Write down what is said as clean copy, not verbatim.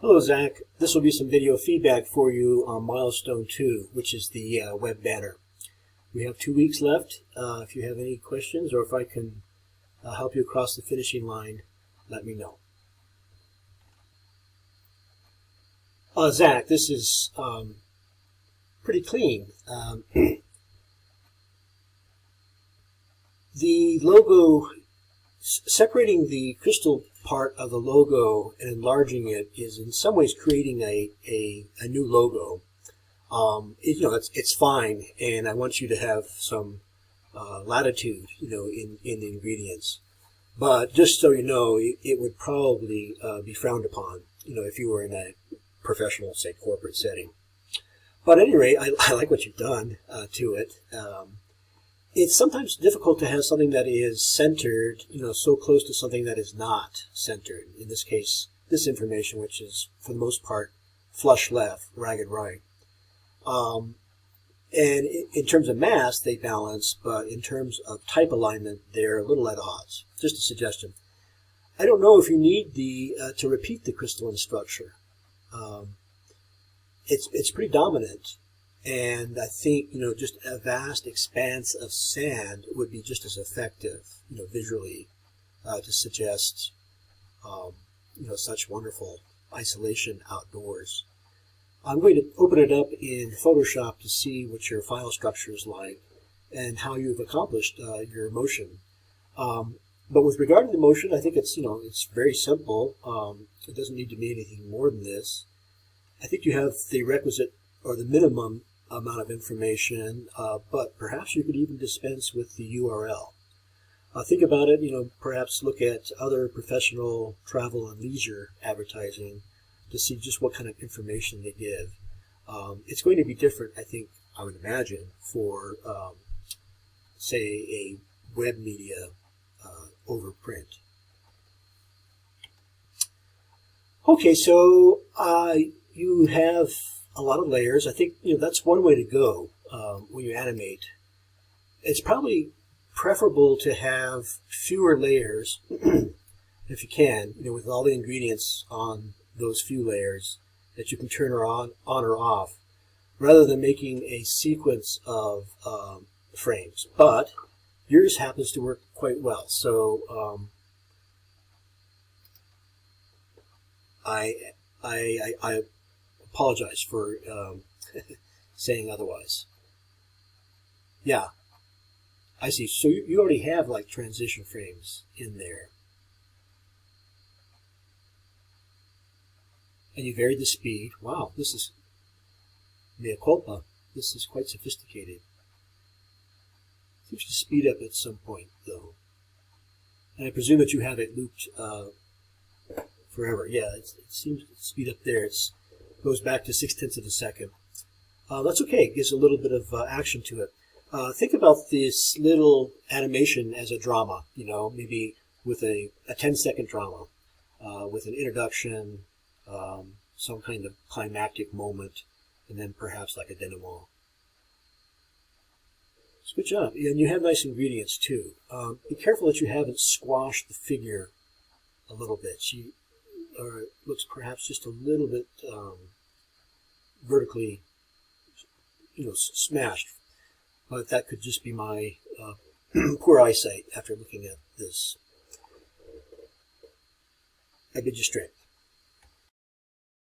Hello, Zach. This will be some video feedback for you on Milestone 2, which is the web banner. We have 2 weeks left. If you have any questions or if I can help you across the finishing line, let me know. Zach, this is pretty clean. The logo, separating the crystal part of the logo and enlarging it is in some ways creating a new logo. It's fine, and I want you to have some latitude, in the ingredients. But just so you know, it would probably be frowned upon, if you were in a professional, say, corporate setting. But at any rate, I like what you've done to it. It's sometimes difficult to have something that is centered, so close to something that is not centered. In this case, this information, which is, for the most part, flush left, ragged right. And in terms of mass, they balance, but in terms of type alignment, they're a little at odds. Just a suggestion. I don't know if you need to repeat the crystalline structure. It's pretty dominant. And I think, just a vast expanse of sand would be just as effective, visually, to suggest, such wonderful isolation outdoors. I'm going to open it up in Photoshop to see what your file structure is like and how you've accomplished your motion. But with regard to the motion, I think it's, it's very simple. It doesn't need to be anything more than this. I think you have the requisite or the minimum amount of information, but perhaps you could even dispense with the URL. Think about it, perhaps look at other professional travel and leisure advertising to see just what kind of information they give. It's going to be different, I think, I would imagine, for, say, a web media over print. Okay, so you have a lot of layers. I think that's one way to go when you animate. It's probably preferable to have fewer layers, if you can, with all the ingredients on those few layers that you can turn on or off, rather than making a sequence of frames. But yours happens to work quite well, so I apologize for saying otherwise. Yeah, I see. So you already have like transition frames in there. And you varied the speed. Wow, this is mea culpa. This is quite sophisticated. Seems to speed up at some point, though. And I presume that you have it looped forever. Yeah, it seems to speed up there. It goes back to 0.6 of a second. That's okay. It gives a little bit of action to it. Think about this little animation as a drama, maybe with a 10-second drama, with an introduction, some kind of climactic moment, and then perhaps like a denouement. So good job. And you have nice ingredients too. Be careful that you haven't squashed the figure a little bit. It looks perhaps just a little bit vertically, smashed. But that could just be my poor eyesight after looking at this. I bid you strength.